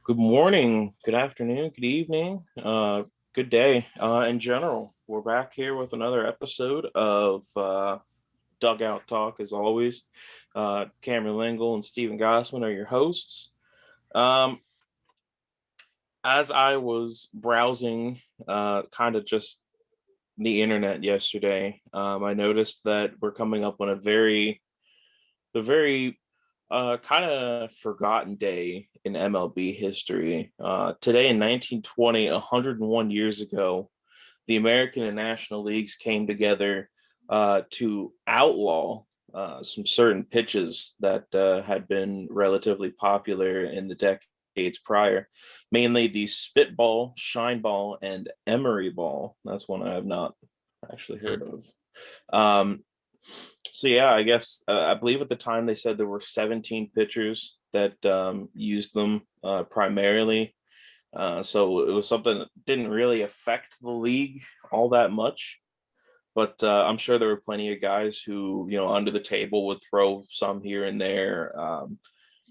Good morning, good afternoon, good evening, good day in general. We're back here with another episode of Dugout Talk, as always. Cameron Lingle and Stephen Gossman are your hosts. Um, as I was browsing kind of just the internet yesterday, I noticed that we're coming up on the very kind of forgotten day in MLB history. Today in 1920, 101 years ago, the American and National Leagues came together to outlaw some certain pitches that had been relatively popular in the decades prior, mainly the spitball, shine ball, and emery ball. That's one I have not actually Hmm. heard of. Um, so yeah, I guess I believe at the time they said there were 17 pitchers that used them primarily. So it was something that didn't really affect the league all that much. But I'm sure there were plenty of guys who, under the table would throw some here and there.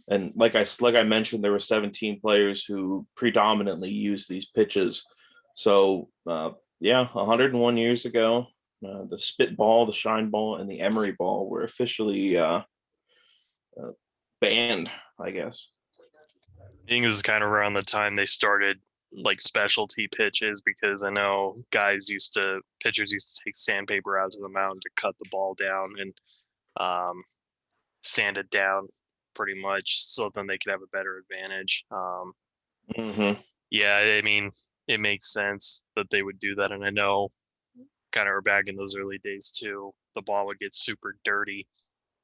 And like I mentioned, there were 17 players who predominantly used these pitches. So yeah, 101 years ago, the spitball, the shine ball, and the emery ball were officially uh, banned, I guess. I think this is kind of around the time they started like specialty pitches because I know pitchers used to take sandpaper out to the mound to cut the ball down and um, sand it down pretty much so then they could have a better advantage. Hmm. Yeah, I mean, it makes sense that they would do that. And I know kind of back in those early days too, the ball would get super dirty.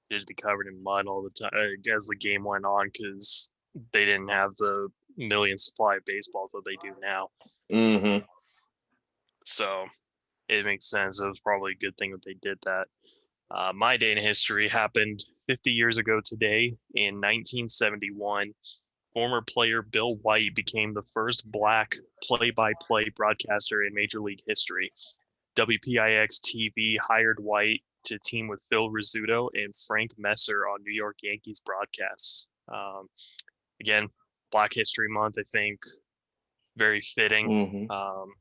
It'd be covered in mud all the time as the game went on because they didn't have the million supply of baseballs that they do now. Hmm. So it makes sense. It was probably a good thing that they did that. My day in history happened 50 years ago today in 1971. Former player Bill White became the first black play by play broadcaster in Major League history. WPIX TV hired White to team with Phil Rizzuto and Frank Messer on New York Yankees broadcasts. Again, Black History Month, I think, very fitting. Hmm. Um,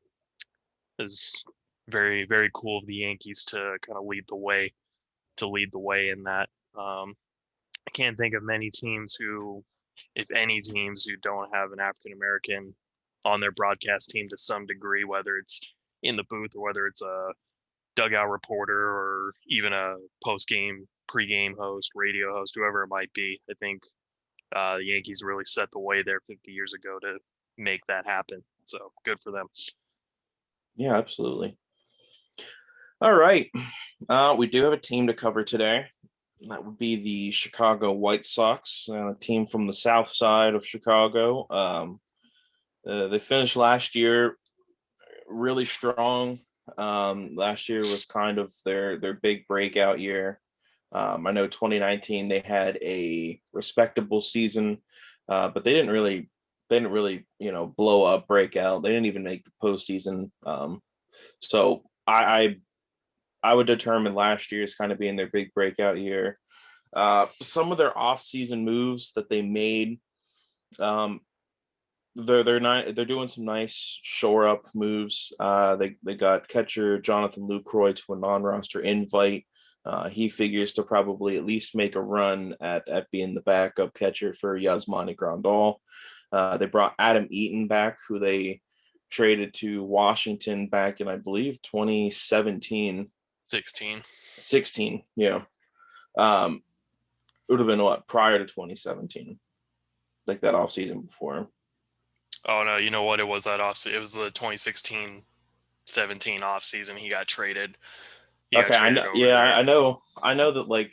is very, very cool of the Yankees to kind of lead the way in that. I can't think of many teams who, if any teams, who don't have an African American on their broadcast team to some degree, whether it's in the booth or whether it's a dugout reporter or even a post game, pre game host, radio host, whoever it might be. I think the Yankees really set the way there 50 years ago to make that happen. So good for them. Yeah, absolutely. All right. We do have a team to cover today. That would be the Chicago White Sox, a team from the south side of Chicago. They finished last year really strong. Last year was kind of their big breakout year. I know 2019 they had a respectable season, but they didn't really blow up, break out. They didn't even make the postseason. So I would determine last year as kind of being their big breakout year. Some of their off-season moves that they made, um, they're doing some nice shore up moves. They got catcher Jonathan Lucroy to a non-roster invite. He figures to probably at least make a run at being the backup catcher for Yasmani Grandal. They brought Adam Eaton back, who they traded to Washington back in, I believe, 2017, 16. 16. Yeah. Um, it would have been what prior to 2017, like that off season before. Oh no, you know what? It was that off. It was the 2016-17 off season. He got traded. He got Okay, I traded know. over Yeah, there. I know that like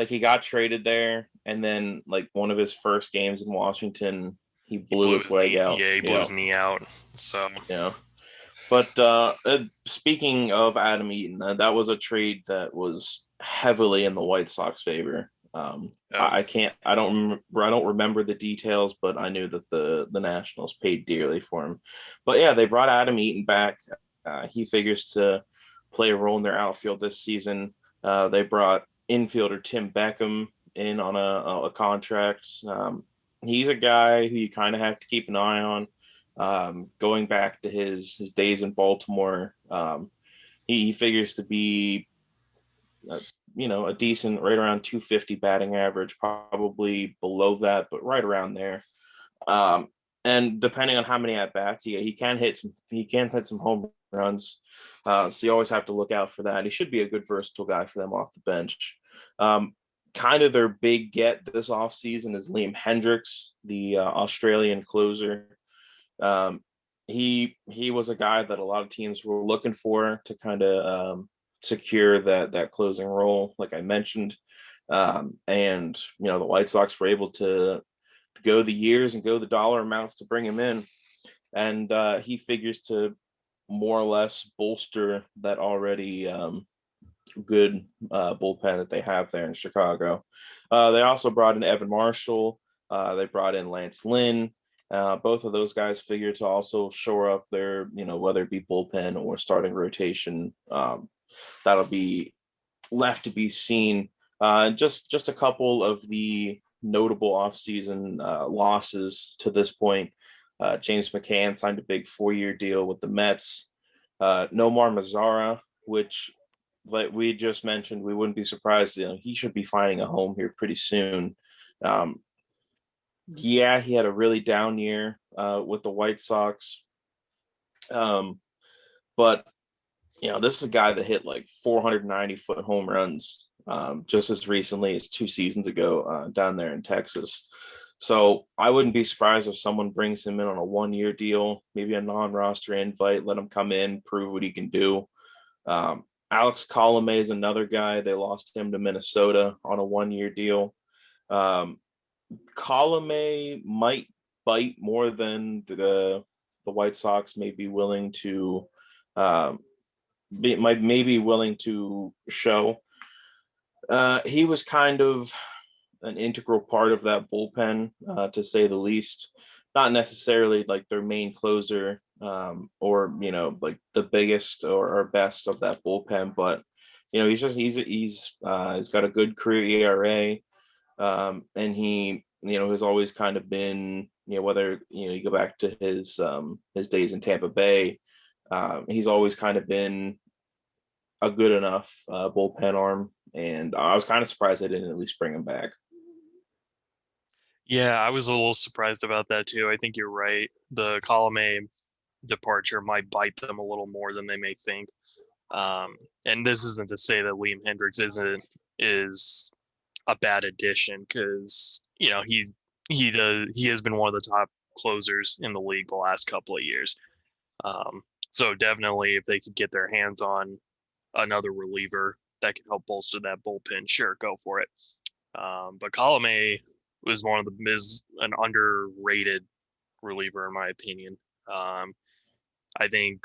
he got traded there, and then like one of his first games in Washington, he He blew blew his his leg knee. out. Yeah, he blew Yeah, his knee out. So yeah. But speaking of Adam Eaton, that was a trade that was heavily in the White Sox favor. yeah, I can't, I don't remember the details, but I knew that the Nationals paid dearly for him. But yeah, they brought Adam Eaton back. He figures to play a role in their outfield this season. They brought infielder Tim Beckham in on a contract. he's a guy who you kind of have to keep an eye on. Going back to his days in Baltimore, he figures to be uh, a decent right around 250 batting average, probably below that, but right around there. Um, and depending on how many at bats, he can hit some home runs. So you always have to look out for that. He should be a good versatile guy for them off the bench. Um, Kind of their big get this offseason is Liam Hendricks, the Australian closer. Um, he was a guy that a lot of teams were looking for to kind of secure that closing role, like I mentioned. And the White Sox were able to go the years and go the dollar amounts to bring him in, and he figures to more or less bolster that already good bullpen that they have there in Chicago. They also brought in Evan Marshall. They brought in Lance Lynn. Both of those guys figure to also shore up their, whether it be bullpen or starting rotation. That'll be left to be seen. Just a couple of the notable offseason losses to this point. James McCann signed a big 4-year deal with the Mets. Nomar Mazara, which, like we just mentioned, we wouldn't be surprised. He should be finding a home here pretty soon. Um, yeah, he had a really down year with the White Sox, but this is a guy that hit like 490-foot home runs just as recently as 2 seasons ago down there in Texas. So I wouldn't be surprised if someone brings him in on a 1-year deal, maybe a non-roster invite, let him come in, prove what he can do. Alex Colomé is another guy. They lost him to Minnesota on a 1-year deal. Colomé might bite more than the White Sox may be willing to um, maybe willing to show. He was kind of an integral part of that bullpen, to say the least. Not necessarily like their main closer, or like the biggest or best of that bullpen, but he's got a good career ERA, and he has always kind of been, whether you go back to his days in Tampa Bay, he's always kind of been a good enough bullpen arm, and I was kind of surprised they didn't at least bring him back. Yeah, I was a little surprised about that too. I think you're right. The Colome departure might bite them a little more than they may think. Um, and this isn't to say that Liam Hendricks is a bad addition, because he has been one of the top closers in the league the last couple of years. So definitely, if they could get their hands on another reliever that can help bolster that bullpen, sure, go for it. But Colome was one of an underrated reliever in my opinion. I think,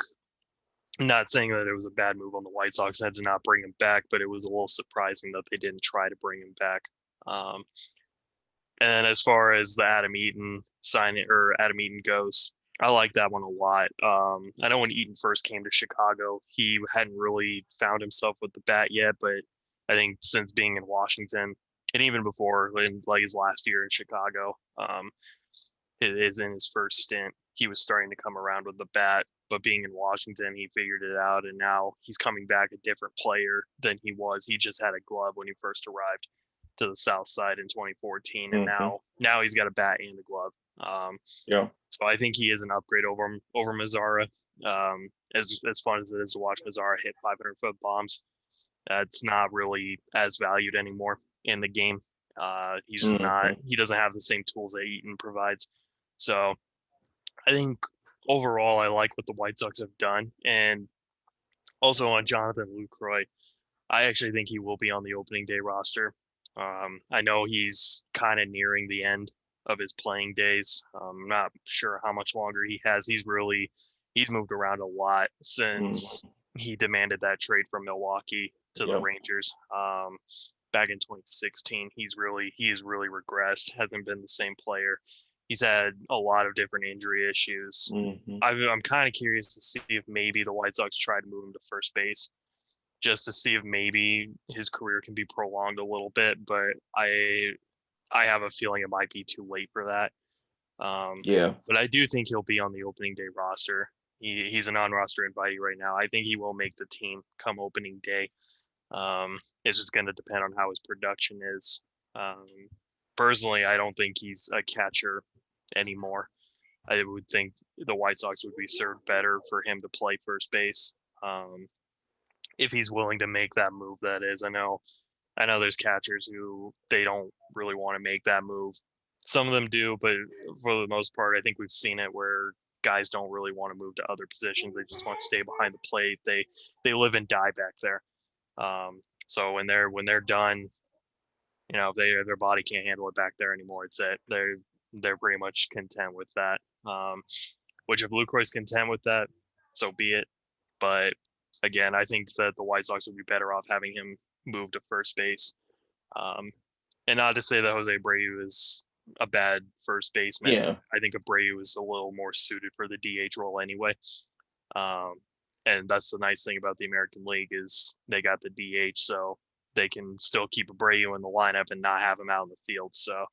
not saying that it was a bad move on the White Sox had to not bring him back, but it was a little surprising that they didn't try to bring him back. Um, and as far as the Adam Eaton signing, or Adam Eaton goes, I like that one a lot. I know when Eaton first came to Chicago, he hadn't really found himself with the bat yet, but I think since being in Washington, and even before in like his last year in Chicago, is in his first stint, he was starting to come around with the bat. But being in Washington, he figured it out, and now he's coming back a different player than he was. He just had a glove when he first arrived to the South Side in 2014, and Mm-hmm. now he's got a bat and a glove. Yeah. So I think he is an upgrade over Mazzara. As fun as it is to watch Mazzara hit 500-foot bombs, that's not really as valued anymore in the game. He's just not. Mm-hmm. He doesn't have the same tools that Eaton provides. So I think overall, I like what the White Sox have done, and also on Jonathan Lucroy, I actually think he will be on the opening day roster. I know he's kind of nearing the end of his playing days. I'm not sure how much longer he has. He's moved around a lot since Mm-hmm. he demanded that trade from Milwaukee to the Yep. Rangers. Back in 2016, he has really regressed. Hasn't been the same player. He's had a lot of different injury issues. Mm-hmm. I'm kind of curious to see if maybe the White Sox try to move him to first base, just to see if maybe his career can be prolonged a little bit. But I have a feeling it might be too late for that. Yeah. But I do think he'll be on the opening day roster. He's a non-roster invitee right now. I think he will make the team come opening day. It's just going to depend on how his production is. Um, Personally, I don't think he's a catcher anymore. I would think the White Sox would be served better for him to play first base. If he's willing to make that move, that is. I know there's catchers who they don't really want to make that move. Some of them do, but for the most part, I think we've seen it where guys don't really want to move to other positions. They just want to stay behind the plate. They live and die back there. So when they're done, if their body can't handle it back there anymore, it's it. They're pretty much content with that. Which if Lucroy's content with that, so be it. But again, I think that the White Sox would be better off having him move to first base. Um, and not to say that Jose Abreu is a bad first baseman. Yeah. I think Abreu is a little more suited for the DH role anyway. Um, and that's the nice thing about the American League is they got the DH, so they can still keep Abreu in the lineup and not have him out in the field. So,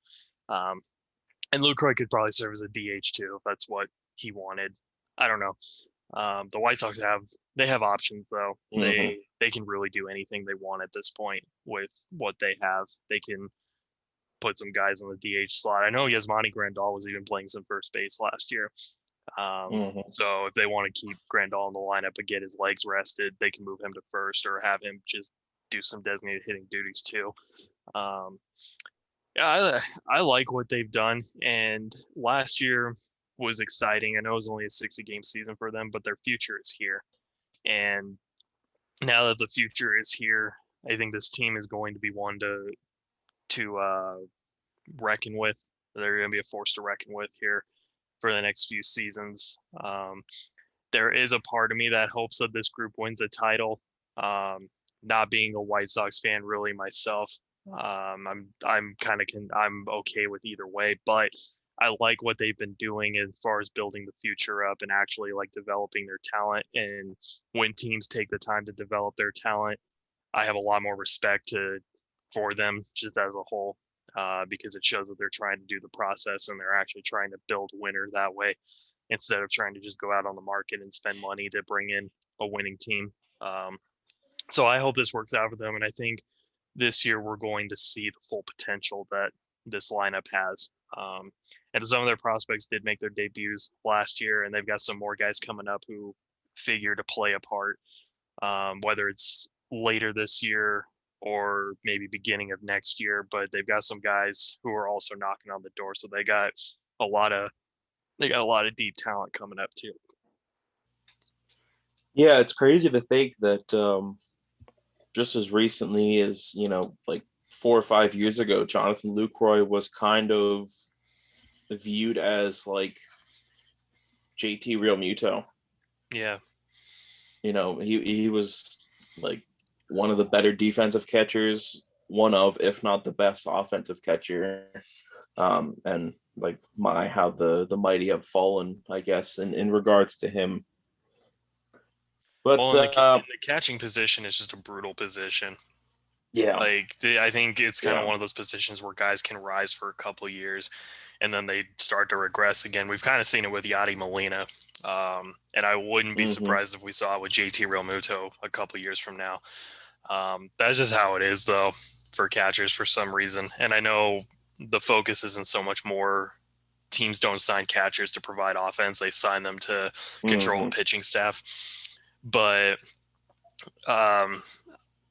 and Lucroy could probably serve as a DH too if that's what he wanted. I don't know. The White Sox have options though. Mm-hmm. They can really do anything they want at this point with what they have. They can put some guys on the DH slot. I know Yasmani Grandal was even playing some first base last year. Mm-hmm. So if they want to keep Grandal in the lineup and get his legs rested, they can move him to first or have him just do some designated hitting duties too. Um, yeah, I like what they've done. And last year was exciting. I know it was only a 60-game season for them, but their future is here. And now that the future is here, I think this team is going to be one to reckon with. They're going to be a force to reckon with here for the next few seasons. There is a part of me that hopes that this group wins a title. Not being a White Sox fan really myself, I'm okay with either way, but I like what they've been doing as far as building the future up and actually like developing their talent. And when teams take the time to develop their talent, I have a lot more respect for them just as a whole, because it shows that they're trying to do the process and they're actually trying to build a winner that way instead of trying to just go out on the market and spend money to bring in a winning team. So I hope this works out for them, and I think this year we're going to see the full potential that this lineup has. And some of their prospects did make their debuts last year, and they've got some more guys coming up who figure to play a part, whether it's later this year or maybe beginning of next year. But they've got some guys who are also knocking on the door, so they got a lot of deep talent coming up too. Yeah, it's crazy to think that just as recently as, like 4 or 5 years ago, Jonathan Lucroy was kind of viewed as like JT Real Muto. Yeah. He was like one of the better defensive catchers, one of, if not the best offensive catcher. And like how the mighty have fallen, I guess, in regards to him. But Well, the catching position is just a brutal position. yeah, I think it's kind of yeah. one of those positions where guys can rise for a couple of years and then they start to regress again. We've kind of seen it with Yadi Molina. And I wouldn't be surprised if we saw it with JT Realmuto a couple of years from now. That's just how it is, though, for catchers for some reason. And I know the focus isn't so much more teams don't sign catchers to provide offense. They sign them to control a pitching staff. But I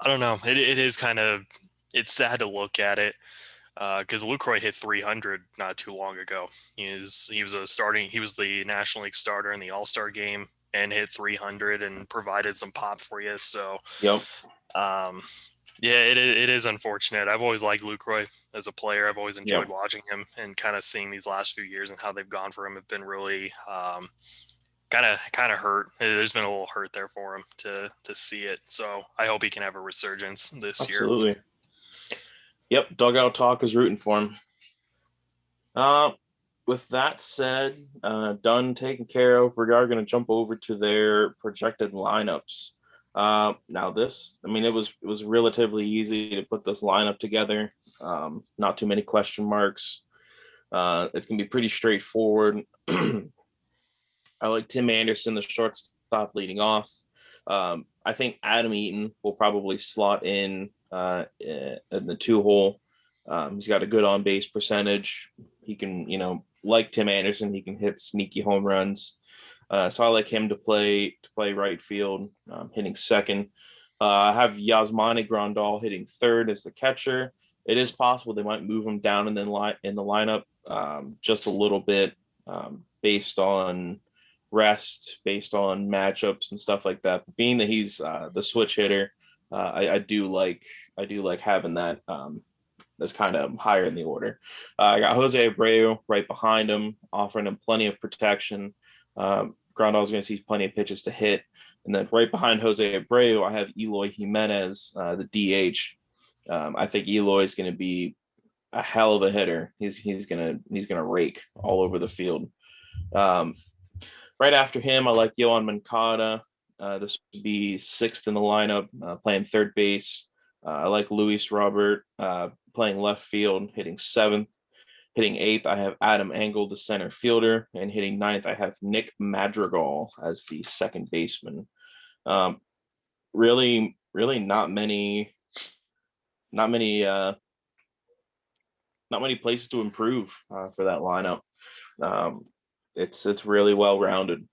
don't know. It is kind of it's sad to look at it because Lucroy hit 300 not too long ago. He was the National League starter in the All-Star game and hit 300 and provided some pop for you. So, Yep. Yeah, it is unfortunate. I've always liked Lucroy as a player. I've always enjoyed watching him and kind of seeing these last few years and how they've gone for him have been really kind of hurt. There's been a little hurt there for him to see it. So I hope he can have a resurgence this year. Absolutely. Yep, Dugout Talk is rooting for him. With that said, done taken care of, we are going to jump over to their projected lineups. Now this, I mean, it was relatively easy to put this lineup together. Not too many question marks. It's gonna be pretty straightforward. I like Tim Anderson, the shortstop, leading off. I think Adam Eaton will probably slot in the two hole. He's got a good on base percentage. He can, like Tim Anderson, he can hit sneaky home runs. So I like him to play right field, hitting second. I have Yasmani Grandal hitting third as the catcher. It is possible they might move him down and then in the lineup just a little bit based on rest, based on matchups and stuff like that. But being that he's the switch hitter, I do like having that that's kind of higher in the order. I got Jose Abreu right behind him, offering him plenty of protection. Grandal's going to see plenty of pitches to hit. And then right behind Jose Abreu, I have Eloy Jimenez, the DH. I think Eloy is going to be a hell of a hitter. He's gonna rake all over the field. Um, right after him, I like Yohan Moncada. This would be sixth in the lineup, playing third base. I like Luis Robert playing left field, hitting seventh. Hitting eighth, I have Adam Engel, the center fielder, and hitting ninth, I have Nick Madrigal as the second baseman. Um, really not many, uh, not many places to improve for that lineup. Um, it's really well rounded.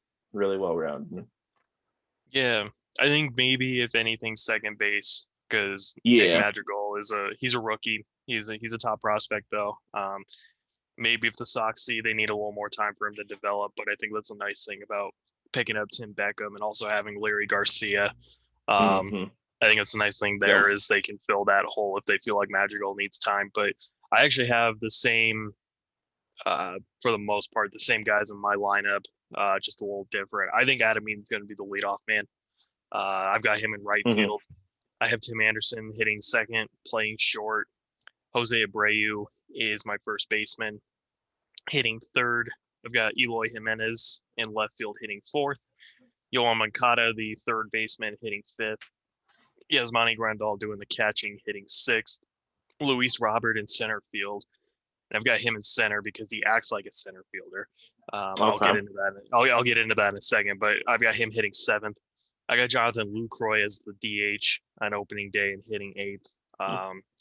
Yeah, I think maybe if anything, second base because Nick Yeah. Madrigal he's a rookie. He's a top prospect though. Maybe if the Sox see they need a little more time for him to develop, but I think that's a nice thing about picking up Tim Beckham and also having Larry Garcia. Um, Hmm. I think it's a nice thing Yep. there is they can fill that hole if they feel like Madrigal needs time. But I actually have the same, for the most part, the same guys in my lineup, just a little different. I think Adam Eaton's going to be the leadoff man. I've got him in right Hmm. field. I have Tim Anderson hitting second, playing short. Jose Abreu is my first baseman, hitting third. I've got Eloy Jimenez in left field hitting fourth. Yohan Moncada, the third baseman, hitting fifth. Yasmani Grandal doing the catching, hitting sixth. Luis Robert in center field. And I've got him in center because he acts like a center fielder. I'll get Okay. into that. I'll get into that in a second. But I've got him hitting seventh. I got Jonathan Lucroy as the DH on opening day and hitting eighth.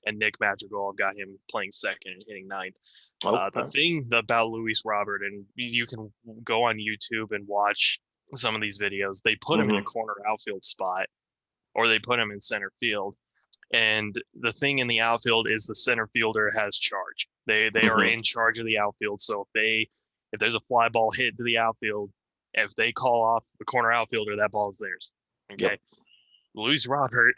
And Nick Madrigal, I've got him playing second and hitting ninth. The Okay. thing about Luis Robert, and you can go on YouTube and watch some of these videos, they put him in a Hmm. corner outfield spot or they put him in center field. And the thing in the outfield is the center fielder has charge. They are Hmm. in charge of the outfield. So if there's a fly ball hit to the outfield, if they call off the corner outfielder, that ball is theirs. Yep. Okay. Luis Robert,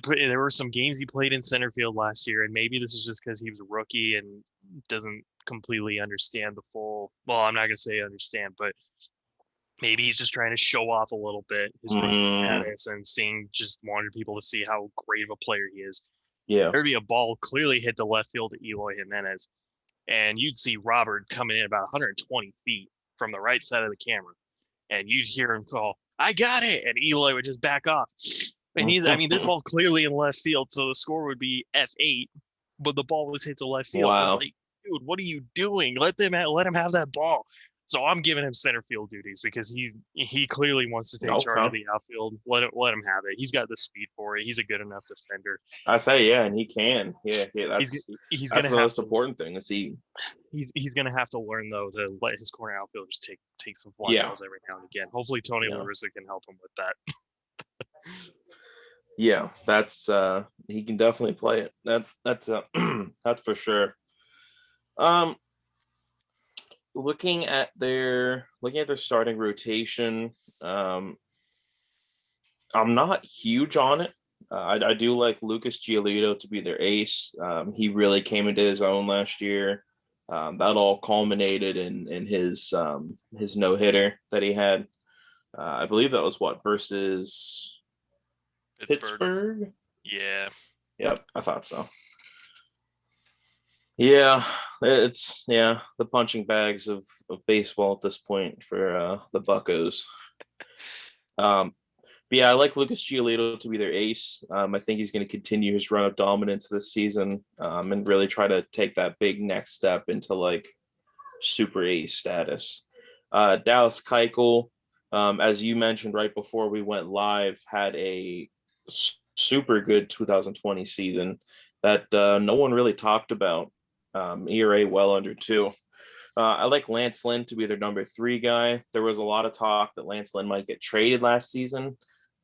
there were some games he played in center field last year, and maybe this is just because he was a rookie and doesn't completely understand the full. Well, I'm not gonna say understand, but maybe he's just trying to show off a little bit his rookie Mm, status and just wanted people to see how great of a player he is. yeah. There'd be a ball clearly hit to left field to Eloy Jimenez, and you'd see Robert coming in about 120 feet from the right side of the camera, and you'd hear him call, "I got it," and Eloy would just back off. And I mean, this ball's clearly in left field, so the score would be F8, but the ball was hit to left field. It's Wow. like, dude, what are you doing? Let him have that ball. So I'm giving him center field duties because he clearly wants to take charge of Okay. the outfield. Let him have it. He's got the speed for it. He's a good enough defender. I say yeah, and he can. Yeah, yeah. He's That's he's that's gonna the have most to important thing. Is he? he's gonna have to learn though to let his corner outfielders take some fly Yeah. balls every now and again. Hopefully Tony La Yeah. Russa can help him with that. Yeah. That's he can definitely play it. That's that's for sure. Um, looking at their starting rotation, um, I'm not huge on it. I do like Lucas Giolito to be their ace. He really came into his own last year. That all culminated in his no hitter that he had. I believe that was what versus Pittsburgh. Pittsburgh. Yeah. Yep, I thought so. Yeah, it's the punching bags of baseball at this point for the Buckos. Um, But yeah, I like Lucas Giolito to be their ace. I think he's going to continue his run of dominance this season, and really try to take that big next step into like super ace status. Dallas Keuchel, as you mentioned right before we went live, had a super good 2020 season that no one really talked about. ERA well under two. I like Lance Lynn to be their number three guy. There was a lot of talk that Lance Lynn might get traded last season.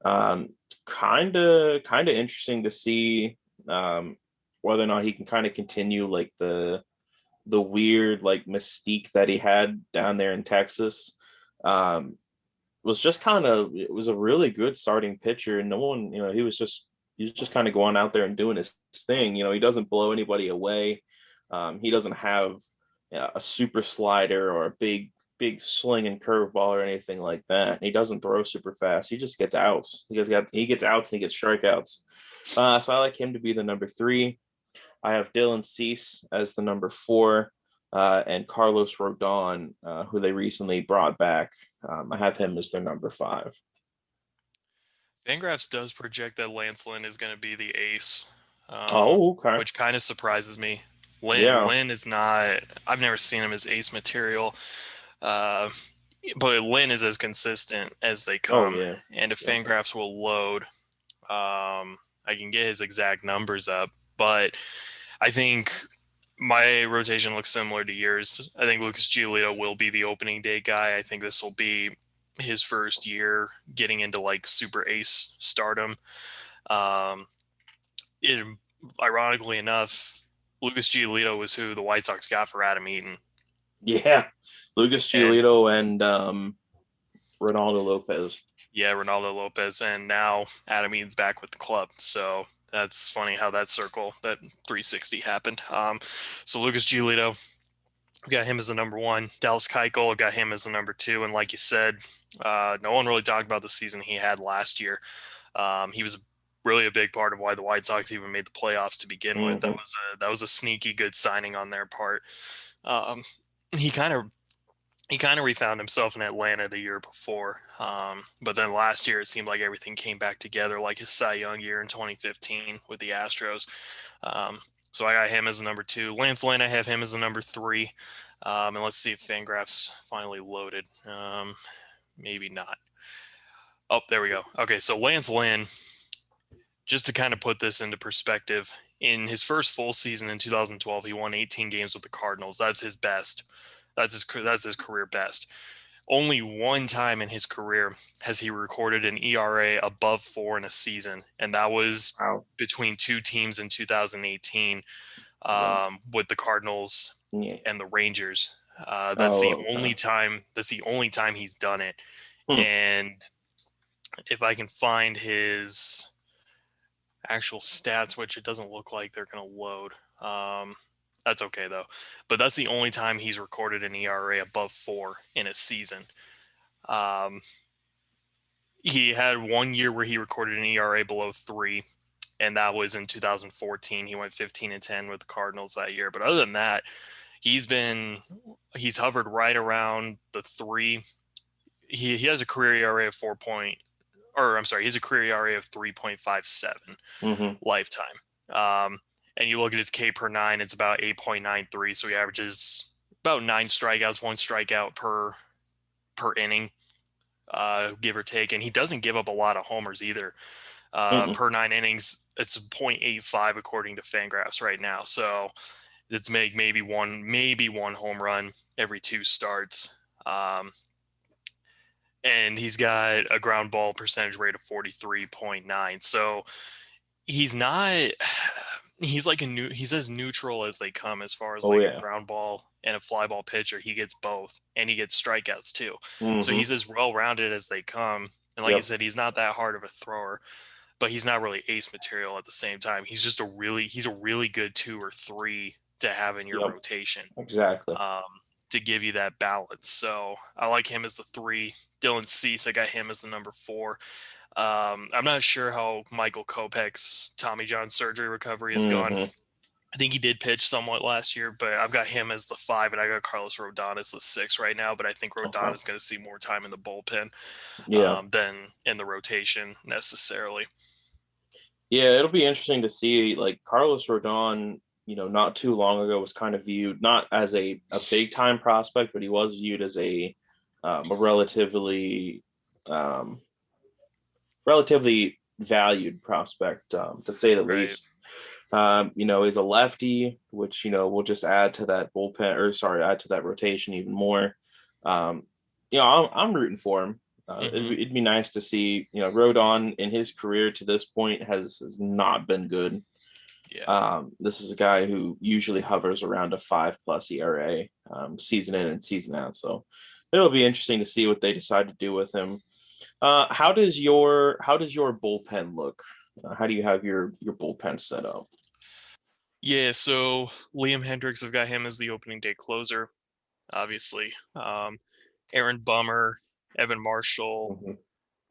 Kind of interesting to see whether or not he can kind of continue like the weird like mystique that he had down there in Texas. Was just kind of it was a really good starting pitcher, and no one, he was just kind of going out there and doing his thing. He doesn't blow anybody away. He doesn't have a super slider or a big swing and curveball or anything like that. He doesn't throw super fast. He just gets outs. He gets outs and he gets strikeouts. So I like him to be the number three. I have Dylan Cease as the number four, and Carlos Rodon, who they recently brought back. I have him as their number five. Fangraphs does project that Lance Lynn is going to be the ace, Oh, okay. which kind of surprises me. Yeah. Lynn is not. I've never seen him as ace material, uh, but Lynn is as consistent as they Oh, come. yeah. And if Yeah. Fangraphs will load, I can get his exact numbers up. But I think my rotation looks similar to yours. I think Lucas Giolito will be the opening day guy. I think this will be his first year getting into like super ace stardom. Um, it, Ironically enough, Lucas Giolito was who the White Sox got for Adam Eaton. Yeah. Lucas And Giolito and Ronaldo Lopez. yeah, Ronaldo Lopez. And now Adam Eaton's back with the club. So that's funny how that 360 happened. So Lucas Giolito, got him as the number one. Dallas Keuchel got him as the number two. And like you said, no one really talked about the season he had last year. He was really a big part of why the White Sox even made the playoffs to begin with. Mm-hmm. That was a sneaky good signing on their part. Um, he kind of refound himself in Atlanta the year before, but then last year it seemed like everything came back together, like his Cy Young year in 2015 with the Astros. So I got him as the number two. Lance Lynn, I have him as the number three. And let's see if Fangraphs finally loaded. Maybe not. Oh, there we go. Okay, so Lance Lynn, just to kind of put this into perspective, in his first full season in 2012, he won 18 games with the Cardinals. That's his best. That's his career best. Only one time in his career has he recorded an ERA above 4 in a season, and that was Wow. between two teams in 2018, Yeah. with the Cardinals Yeah. and the Rangers. That's the Oh, only okay. time. That's the only time he's done it. Hmm. And if I can find his actual stats, which it doesn't look like they're going to load. That's okay though. But that's the only time he's recorded an ERA above 4 in a season. Um, he had 1 year where he recorded an ERA below 3, and that was in 2014. He went 15-10 with the Cardinals that year. But other than that, he's hovered right around the 3. He has a career ERA of 4 point, or I'm sorry, he's a career ERA of 3.57 Mm-hmm. lifetime. And you look at his K per 9, it's about 8.93. So he averages about 9 strikeouts, 1 strikeout per inning, give or take. And he doesn't give up a lot of homers either. Mm-hmm. Per 9 innings, it's 0.85 according to Fangraphs right now. So it's maybe one home run every 2 starts. And he's got a ground ball percentage rate of 43.9. So he's not he's as neutral as they come as far as Oh, like a yeah. ground ball and a fly ball pitcher. He gets both, and he gets strikeouts too. So Mm-hmm. he's as well rounded as they come. And like you Yep. said, he's not that hard of a thrower, but he's not really ace material at the same time. He's a really good 2 or 3 to have in your Yep. rotation, Exactly. um, to give you that balance. So I like him as the 3. Dylan Cease, I got him as the number 4. I'm not sure how Michael Kopech's Tommy John surgery recovery has gone. Mm-hmm. I think he did pitch somewhat last year, but I've got him as the 5, and I got Carlos Rodon as the 6 right now. But I think Rodon Okay. is going to see more time in the bullpen Yeah. than in the rotation necessarily. Yeah, it'll be interesting to see. Like Carlos Rodon, not too long ago was kind of viewed not as a big time prospect, but he was viewed as a um, relatively valued prospect, to say the Right. least. He's a lefty, which will just add to that bullpen, or sorry, add to that rotation even more. Um, I'm rooting for him. Hmm. It'd be nice to see. Rodon in his career to this point has not been good. Yeah. This is a guy who usually hovers around a 5+ ERA, season in and season out. So it'll be interesting to see what they decide to do with him. How does your bullpen look? How do you have your bullpen set up? Yeah. So Liam Hendricks, I've got him as the opening day closer, obviously. Aaron Bummer, Evan Marshall, Mhm.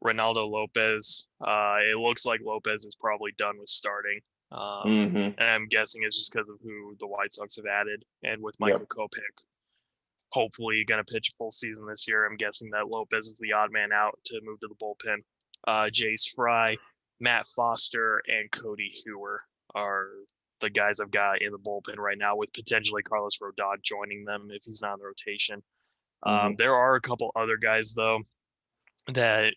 Ronaldo Lopez. It looks like Lopez is probably done with starting. Mm-hmm. And I'm guessing it's just because of who the White Sox have added. And with Michael Yep. Kopech hopefully going to pitch a full season this year, I'm guessing that Lopez is the odd man out to move to the bullpen. Jace Fry, Matt Foster, and Cody Hewer are the guys I've got in the bullpen right now, with potentially Carlos Rodon joining them if he's not in the rotation. Mm-hmm. There are a couple other guys though that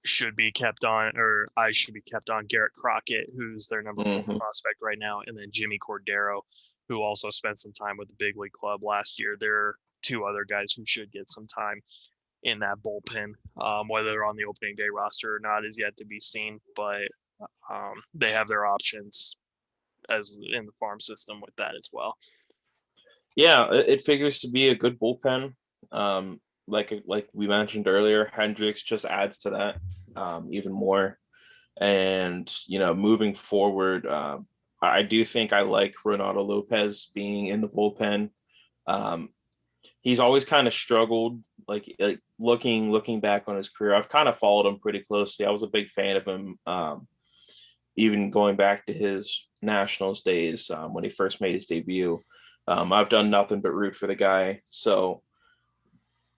should be kept on, or I should be kept on. Garrett Crockett, who's their number 4 Mm-hmm. prospect right now, and then Jimmy Cordero, who also spent some time with the big league club last year. There are 2 other guys who should get some time in that bullpen. Whether they're on the opening day roster or not is yet to be seen, but they have their options as in the farm system with that as well. Yeah, it figures to be a good bullpen. Like we mentioned earlier, Hendricks just adds to that even more. And moving forward, I do think I like Ronaldo Lopez being in the bullpen. Um, he's always kind of struggled. Like looking back on his career, I've kind of followed him pretty closely. I was a big fan of him, even going back to his Nationals days, when he first made his debut. I've done nothing but root for the guy. So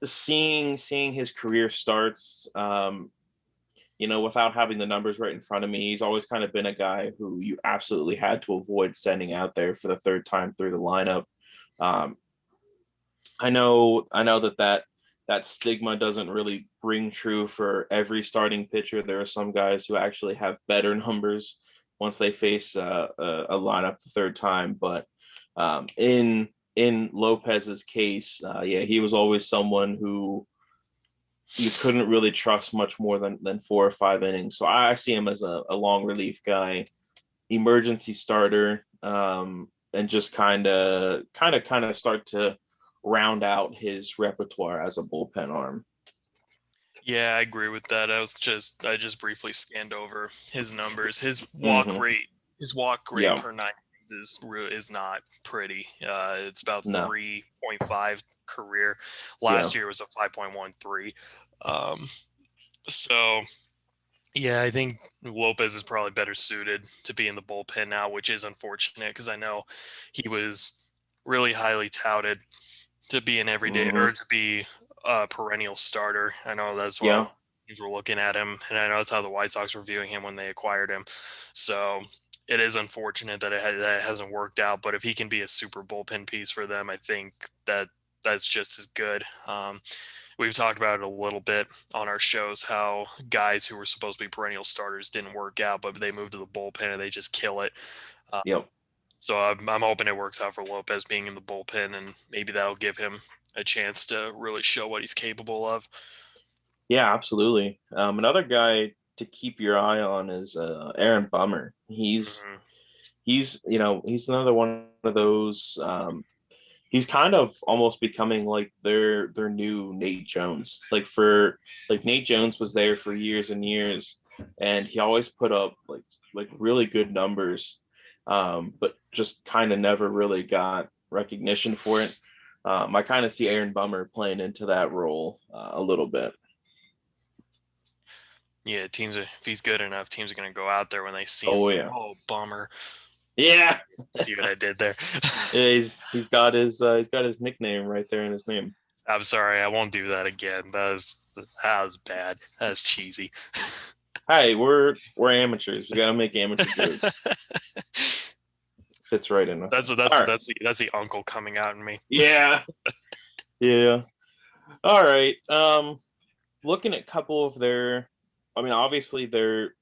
seeing his career starts, without having the numbers right in front of me, he's always kind of been a guy who you absolutely had to avoid sending out there for the third time through the lineup. Um, I know that stigma doesn't really ring true for every starting pitcher. There are some guys who actually have better numbers once they face a lineup the third time. But in Lopez's case, yeah, he was always someone who you couldn't really trust much more than 4 or 5 innings. So I see him as a long relief guy, emergency starter, and just kind of start to round out his repertoire as a bullpen arm. Yeah, I agree with that. I just briefly scanned over his numbers. Mm-hmm. His walk rate Yeah. per 9 is not pretty. It's about No. 3.5 career. Yeah. Last year was a 5.13. Um, so yeah, I think Lopez is probably better suited to be in the bullpen now, which is unfortunate because I know he was really highly touted to be an everyday Mm-hmm. or to be a perennial starter. I know that's Yeah. what teams were looking at him, and I know that's how the White Sox were viewing him when they acquired him. So it is unfortunate that it hasn't worked out. But if he can be a super bullpen piece for them, I think that's just as good. We've talked about it a little bit on our shows how guys who were supposed to be perennial starters didn't work out, but they moved to the bullpen and they just kill it. Uh, Yep. so I'm hoping it works out for Lopez being in the bullpen, and maybe that'll give him a chance to really show what he's capable of. Yeah, absolutely. Another guy to keep your eye on is Aaron Bummer. Mhm. He's another one of those. He's kind of almost becoming like their new Nate Jones. Like Nate Jones was there for years and years, and he always put up like really good numbers, but just kind of never really got recognition for it. I kind of see Aaron Bummer playing into that role a little bit. Yeah, if he's good enough, teams are going to go out there when they see him Oh and go, yeah, oh, bummer. Yeah, See what I did there? yeah, he's got his nickname right there in his name. I'm sorry, I won't do that again. That was bad. That was cheesy. Hey, we're amateurs. We gotta make amateur jokes. Fits right in with That's us. that's All right. that's the that's the uncle coming out in me. Yeah. Yeah. All right. Looking at a couple of their, I mean, obviously their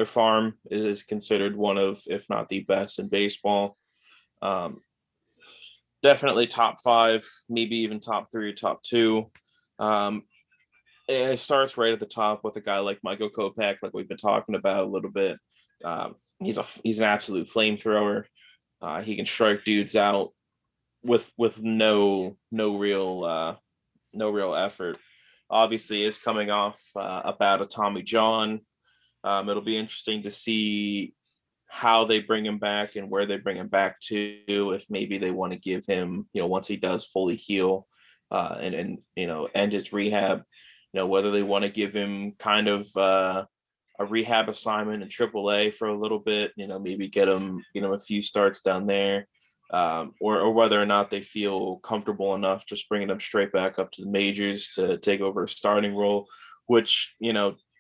farm is considered one of, if not the best in baseball. Um, Definitely top five, maybe even top three, top two. Um, it starts right at the top with a guy like Michael Kopech, like we've been talking about a little bit. He's an absolute flamethrower. He can strike dudes out with no real effort. Obviously, is coming off about a Tommy John. It'll be interesting to see how they bring him back and where they bring him back to. If maybe they want to give him, once he does fully heal, and end his rehab, whether they want to give him kind of a rehab assignment in AAA for a little bit, maybe get him a few starts down there, or whether or not they feel comfortable enough just bringing him straight back up to the majors to take over a starting role, which,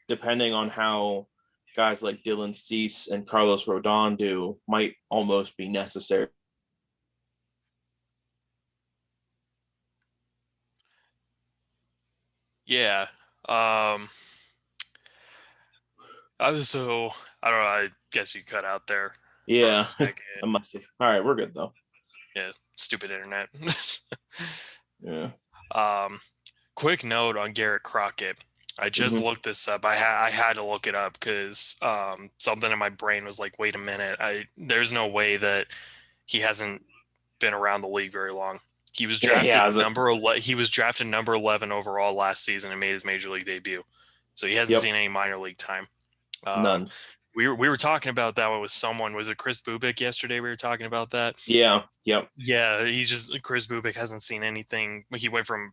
depending on how guys like Dylan Cease and Carlos Rodon do, might almost be necessary. Yeah. Um. So I don't know. I guess you cut out there for a Yeah, second. I must have. All right, we're good though. Yeah. Stupid internet. Yeah. um. Quick note on Garrett Crockett. I just Mm-hmm. looked this up. I had to look it up because something in my brain was like, wait a minute. There's no way that he hasn't been around the league very long. He was Yeah, drafted yeah. he was drafted number 11 overall last season and made his major league debut. So he hasn't Yep. seen any minor league time. Um, None. we were talking about that with someone. Was it Chris Bubik yesterday? We were talking about that. Yeah. Yep. Yeah, Chris Bubik hasn't seen anything. He went from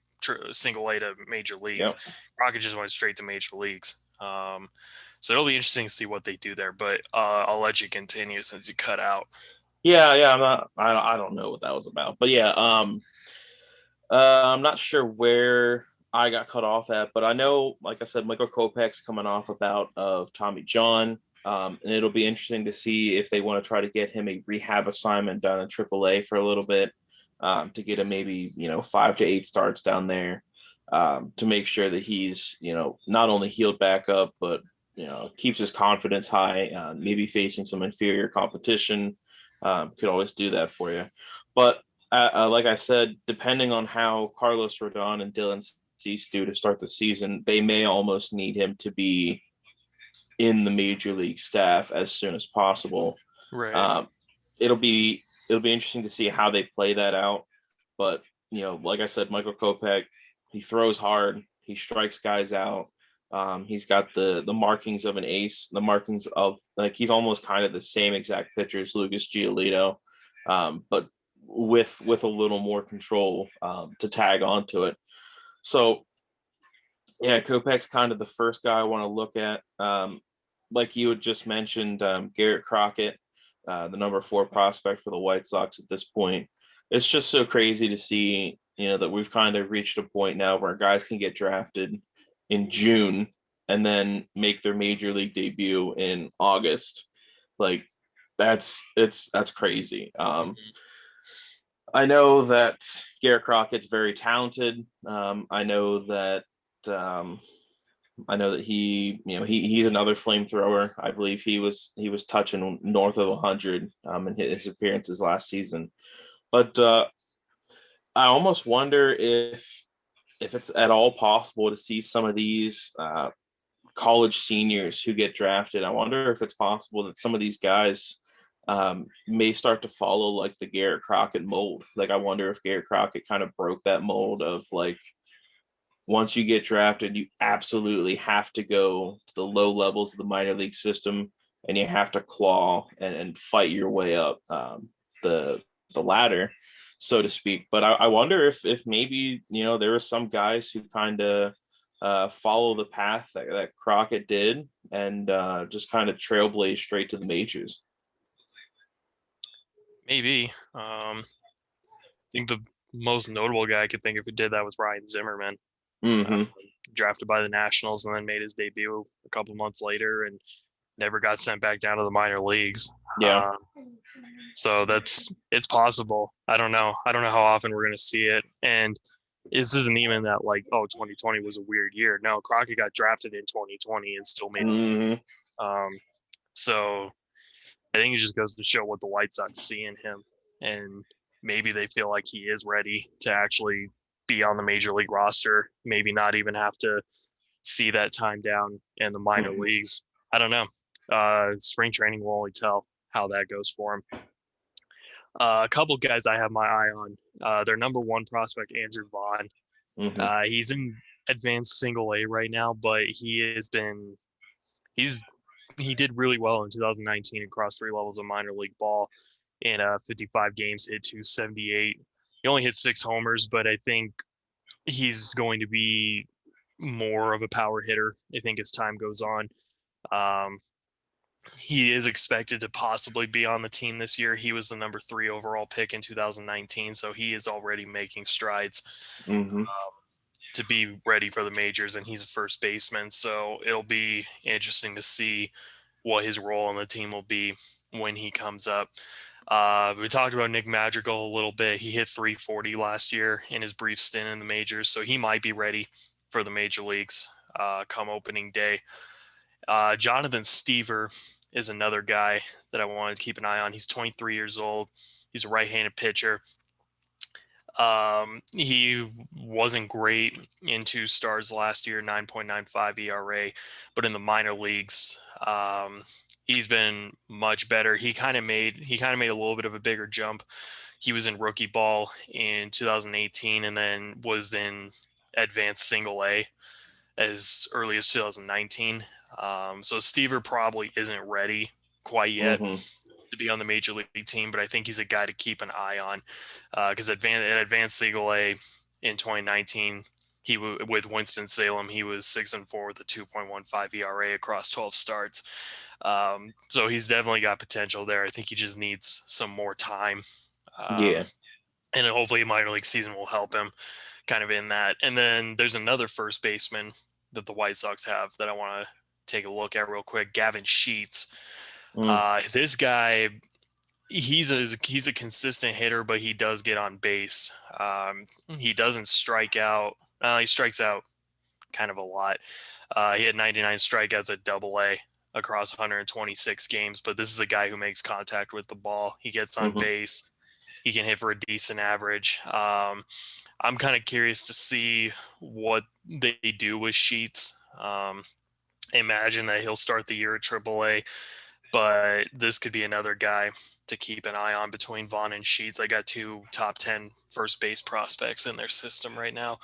single A to major leagues. Yep. Rocket just went straight to major leagues. So it'll be interesting to see what they do there. But I'll let you continue since you cut out. Yeah. Yeah. I'm not. I don't know what that was about, but yeah. I'm not sure where I got cut off at, but I know, like I said, Michael Kopech's coming off a bout of Tommy John. And it'll be interesting to see if they want to try to get him a rehab assignment down in AAA for a little bit, to get him maybe 5 to 8 starts down there, to make sure that he's not only healed back up, but keeps his confidence high. Maybe facing some inferior competition, could always do that for you. But like I said, depending on how Carlos Rodon and Dylan Cease do to start the season, they may almost need him to be in the major league staff as soon as possible. Right. Um, it'll be interesting to see how they play that out. But like I said, Michael Kopech, he throws hard, he strikes guys out. He's got the markings of an ace, the markings of, like, he's almost kind of the same exact pitcher as Lucas Giolito, but with a little more control, to tag onto it. So yeah, Kopech's kind of the first guy I want to look at. Like you had just mentioned, Garrett Crockett, the number 4 prospect for the White Sox at this point. It's just so crazy to see, that we've kind of reached a point now where guys can get drafted in June and then make their major league debut in August. Like, that's crazy. I know that Garrett Crockett's very talented. Um, I know that he's another flamethrower. I believe he was touching north of 100, in his appearances last season. But I almost wonder if it's at all possible to see some of these college seniors who get drafted. I wonder if it's possible that some of these guys, may start to follow like the Garrett Crockett mold. Like, I wonder if Garrett Crockett kind of broke that mold of, like, once you get drafted, you absolutely have to go to the low levels of the minor league system, and you have to claw and fight your way up, the the ladder, so to speak. But I wonder if maybe there were some guys who kind of follow the path that Crockett did, and just kind of trailblaze straight to the majors. Maybe. I think the most notable guy I could think of who did that was Ryan Zimmerman, uh, Hmm. drafted by the Nationals and then made his debut a couple months later and never got sent back down to the minor leagues. Yeah. Uh, so it's possible. I don't know. I don't know how often we're gonna see it. And this isn't even that like, oh, 2020 was a weird year. No, Crockett got drafted in 2020 and still made his debut. Hmm. Um, so I think it just goes to show what the White Sox see in him, and maybe they feel like he is ready to actually be on the major league roster. Maybe not even have to see that time down in the minor Hmm. leagues. I don't know. Spring training will only tell how that goes for him. A couple guys I have my eye on. Their number one prospect, Andrew Vaughn. Hmm. He's in advanced single A right now, but he's he did really well in 2019 across three levels of minor league ball. In 55 games, hit 278. He only hit 6 homers, but I think he's going to be more of a power hitter. I think as time goes on. Um, he is expected to possibly be on the team this year. He was the number 3 overall pick in 2019, so he is already making strides Hmm. to be ready for the majors, and he's a first baseman. So it'll be interesting to see what his role on the team will be when he comes up. We talked about Nick Madrigal a little bit. He hit 340 last year in his brief stint in the majors, so he might be ready for the major leagues come opening day. Jonathan Stever is another guy that I wanted to keep an eye on. He's 23 years old. He's a right-handed pitcher. He wasn't great in 2 starts last year, 9.95 ERA, but in the minor leagues, he's been much better. He kind of made a little bit of a bigger jump. He was in rookie ball in 2018 and then was in advanced single A as early as 2019. So Stever probably isn't ready quite yet Hmm. to be on the major league team, but I think he's a guy to keep an eye on because advanced single A in 2019, with Winston Salem, he was 6-4 with a 2.15 ERA across 12 starts. So he's definitely got potential there. I think he just needs some more time. Um, Yeah. and hopefully minor league season will help him kind of in that. And then there's another first baseman that the White Sox have that I want to take a look at real quick. Gavin Sheets. Mm. This guy, he's a consistent hitter, but he does get on base. He doesn't strike out. He strikes out kind of a lot. He had 99 strikeouts at Double A across 126 games, but this is a guy who makes contact with the ball. He gets on Hmm. base. He can hit for a decent average. I'm kind of curious to see what they do with Sheets. Imagine that he'll start the year at AAA, but this could be another guy to keep an eye on between Vaughn and Sheets. I got 2 top 10 first base prospects in their system right now.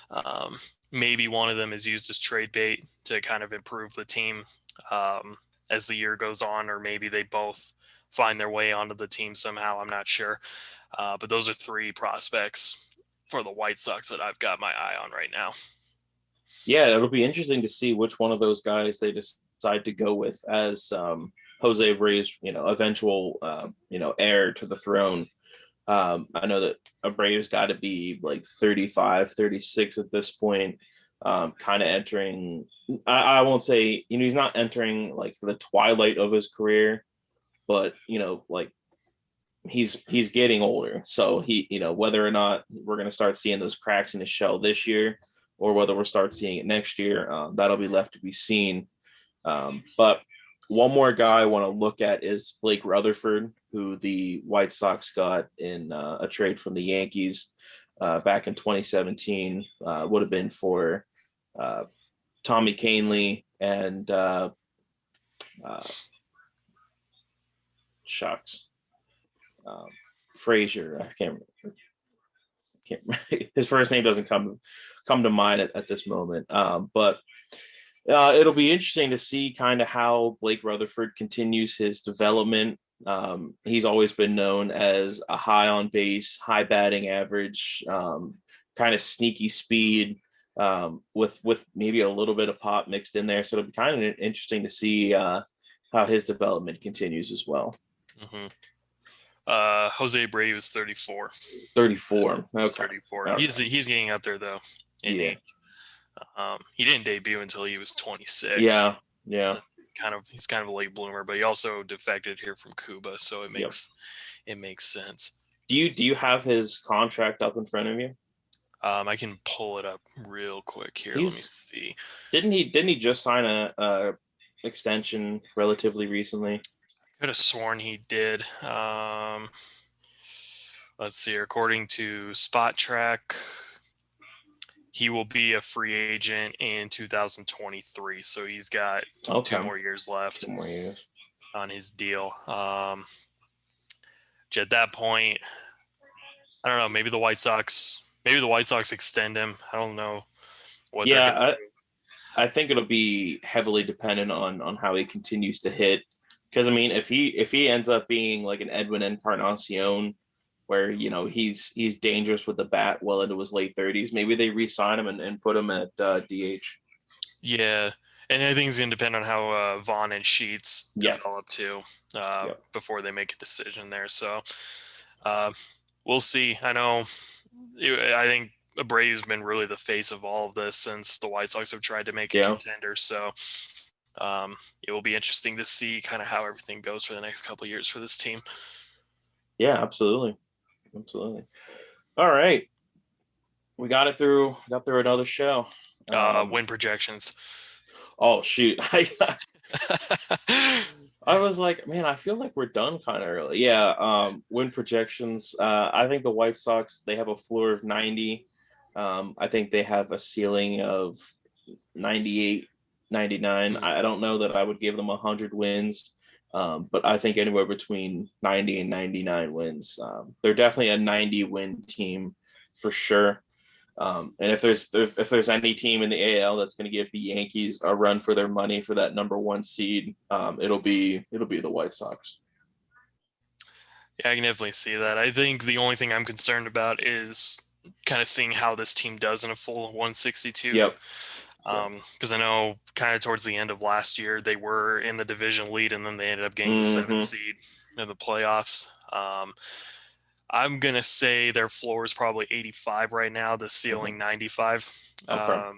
Um, Maybe one of them is used as trade bait to kind of improve the team um, as the year goes on, or maybe they both find their way onto the team somehow. I'm not sure. But those are 3 prospects for the White Sox that I've got my eye on right now. Yeah, it'll be interesting to see which one of those guys they decide to go with as Jose Abreu's, eventual, heir to the throne. I know that Abreu's got to be like 35, 36 at this point. Kind of entering, I won't say, he's not entering like the twilight of his career, but like he's getting older. So whether or not we're going to start seeing those cracks in his shell this year, or whether we'll start seeing it next year, that'll be left to be seen. But one more guy I want to look at is Blake Rutherford, who the White Sox got in a trade from the Yankees back in 2017. Would have been for uh, Tommy Kahnle and uh, shucks, um, Frazier. I can't. His first name doesn't come to mind at this moment. But it'll be interesting to see kind of how Blake Rutherford continues his development. He's always been known as a high on base, high batting average, kind of sneaky speed, with maybe a little bit of pop mixed in there. So it'll be kind of interesting to see how his development continues as well. Mm-hmm. Jose Brady was 34. 34. He's Okay. 34. Okay. He's getting up there though in Yeah. age. He didn't debut until he was 26. Yeah. Yeah. He's kind of a late bloomer, but he also defected here from Cuba, so Yep. it makes sense. Do you have his contract up in front of you? I can pull it up real quick here. Let me He's see. didn't he just sign a extension relatively recently? Could have sworn he did. Let's see. According to Spot Track, he will be a free agent in 2023. So he's got Okay. 2 more years left 2 more years. on his deal. Which at that point, I don't know. Maybe the White Sox extend him. I don't know what they're gonna Yeah, do. I think it'll be heavily dependent on how he continues to hit. Because I mean, if he ends up being like an Edwin Encarnacion, where he's dangerous with the bat well into his late 30s, maybe they re-sign him and put him at DH. Yeah, and I think it's gonna depend on how Vaughn and Sheets Yeah, develop too yeah, before they make a decision there. So uh, we'll see. I think Abreu's been really the face of all of this since the White Sox have tried to make a yeah, contender. So it will be interesting to see kind of how everything goes for the next couple of years for this team. yeah. Absolutely, absolutely. All right, we got it through. Got through another show. Win projections. Oh shoot, I was like, man, I feel like we're done kind of early. Yeah, win projections. I think the White Sox, they have a floor of 90. I think they have a ceiling of 98, 99. I don't know that I would give them 100 wins, but I think anywhere between 90 and 99 wins. They're definitely a 90 win team for sure. And if there's any team in the AL that's going to give the Yankees a run for their money for that number one seed, it'll be the White Sox. Yeah, I can definitely see that. I think the only thing I'm concerned about is kind of seeing how this team does in a full 162. Yep. Yep. Because I know kind of towards the end of last year, they were in the division lead and then they ended up getting the seventh Mm-hmm. seed in the playoffs. I'm going to say their floor is probably 85 right now, the Mm-hmm. ceiling 95. Okay.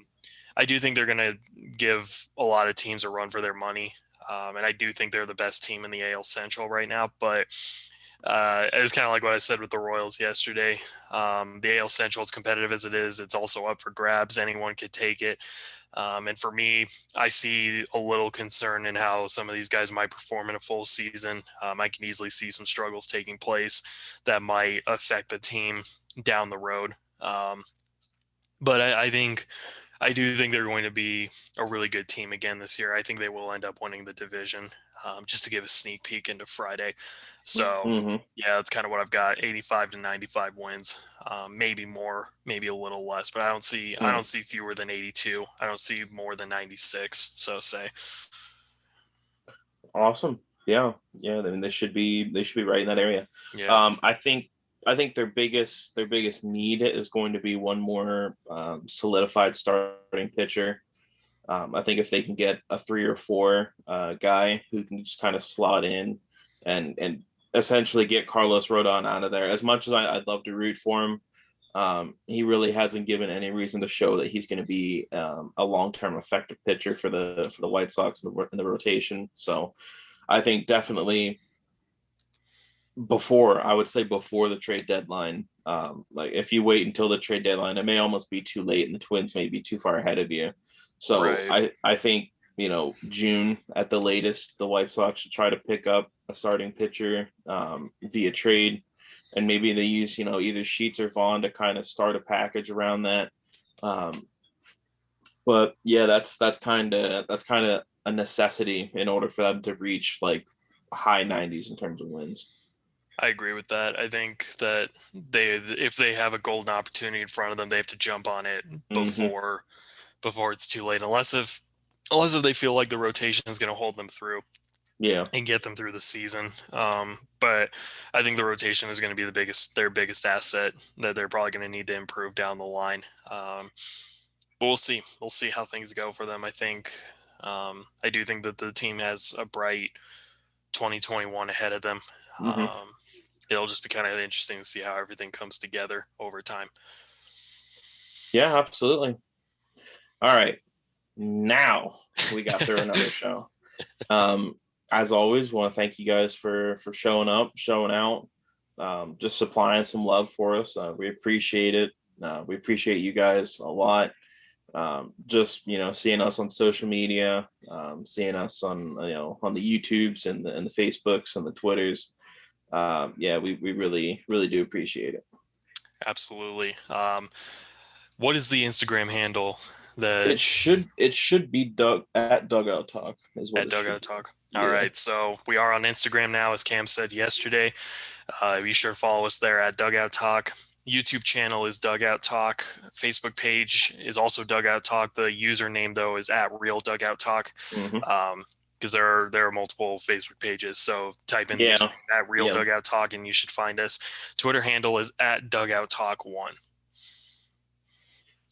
I do think they're going to give a lot of teams a run for their money. And I do think they're the best team in the AL Central right now. But it's kind of like what I said with the Royals yesterday. The AL Central, as competitive as it is, it's also up for grabs. Anyone could take it. And for me, I see a little concern in how some of these guys might perform in a full season. I can easily see some struggles taking place that might affect the team down the road. But I do think they're going to be a really good team again this year. I think they will end up winning the division. Just to give a sneak peek into Friday. So Mm-hmm. yeah, that's kind of what I've got: 85 to 95 wins, maybe more, maybe a little less, but I don't see fewer than 82. I don't see more than 96. So say. Awesome. Yeah. Yeah. I mean, they should be right in that area. Yeah. I think their biggest need is going to be one more solidified starting pitcher. I think if they can get a 3 or 4 guy who can just kind of slot in and essentially get Carlos Rodon out of there, as much as I'd love to root for him, he really hasn't given any reason to show that he's going to be a long-term effective pitcher for the White Sox in the rotation. So I think definitely I would say before the trade deadline. Like if you wait until the trade deadline, it may almost be too late, and the Twins may be too far ahead of you. So Right. I think June at the latest, the White Sox should try to pick up a starting pitcher via trade, and maybe they use either Sheets or Vaughn to kind of start a package around that. Um, but yeah, that's kind of a necessity in order for them to reach like high 90s in terms of wins. I agree with that. I think that if they have a golden opportunity in front of them, they have to jump on it Hmm. before it's too late. Unless if they feel like the rotation is going to hold them through Yeah. and get them through the season. But I think the rotation is going to be their biggest asset that they're probably going to need to improve down the line. But we'll see. We'll see how things go for them. I do think that the team has a bright 2021 ahead of them. Hmm. it'll just be kind of interesting to see how everything comes together over time. Yeah, absolutely. All right. Now we got through another show. Um, as always, want to thank you guys for showing up, showing out, just supplying some love for us. We appreciate it. We appreciate you guys a lot. Just seeing us on social media, seeing us on on the YouTubes and the Facebooks and the Twitters. Yeah, we really do appreciate it. Absolutely. What is the Instagram handle that It should be Doug at Dugout Talk is what at it should Dugout be. Talk? All Yeah. right. So we are on Instagram now, as Cam said yesterday. Be sure to follow us there at Dugout Talk. YouTube channel is Dugout Talk. Facebook page is also Dugout Talk. The username though is at Real Dugout Talk. Hmm. Because there are multiple Facebook pages. So type in the Yeah. username at Real Yeah. Dugout Talk and you should find us. Twitter handle is at Dugout Talk 1.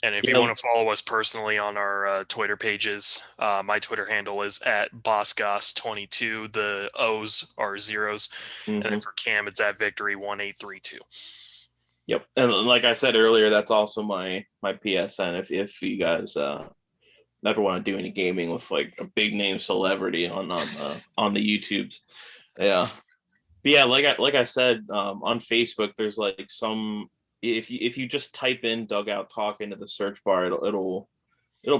And if you Yeah. want to follow us personally on our Twitter pages, my Twitter handle is at BossGoss22. The O's are zeros. And then Hmm. for Cam, it's at Victory1832. Yep. And like I said earlier, that's also my PSN. If you guys never want to do any gaming with like a big name celebrity on the YouTubes. Yeah. But yeah, like I said, on Facebook, there's like some if you just type in Dugout Talk into the search bar, it'll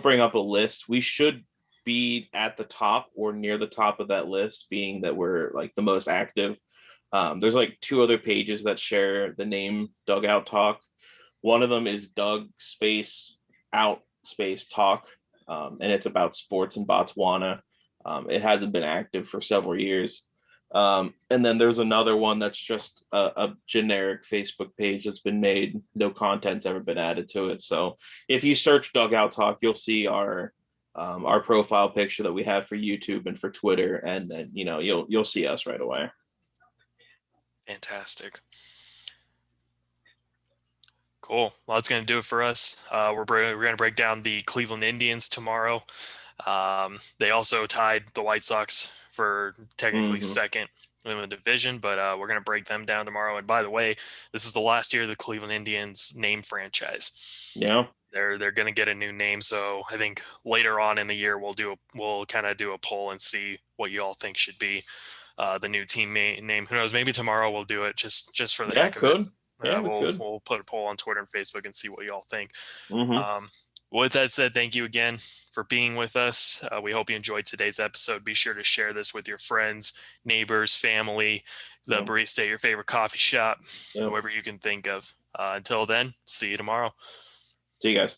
bring up a list. We should be at the top or near the top of that list, being that we're like the most active. There's like two other pages that share the name Dugout Talk. One of them is Doug space out space talk, and it's about sports in Botswana. It hasn't been active for several years. And then there's another one that's just a generic Facebook page that's been made. No content's ever been added to it. So if you search Dugout Talk, you'll see our profile picture that we have for YouTube and for Twitter, and then you'll see us right away. Fantastic. Cool. Well, that's going to do it for us. We're going to break down the Cleveland Indians tomorrow. They also tied the White Sox for technically Hmm. second in the division, but we're going to break them down tomorrow. And by the way, this is the last year of the Cleveland Indians name franchise. Yeah. They're going to get a new name, so I think later on in the year we'll kind of do a poll and see what you all think should be the new team name. Who knows? Maybe tomorrow we'll do it just for the Yeah, heck of it. could. Yeah, we could. We'll put a poll on Twitter and Facebook and see what you all think. Hmm. Um, with that said, thank you again for being with us. We hope you enjoyed today's episode. Be sure to share this with your friends, neighbors, family, the Yeah. barista at your favorite coffee shop, Yeah. whoever you can think of. Until then, see you tomorrow. See you guys.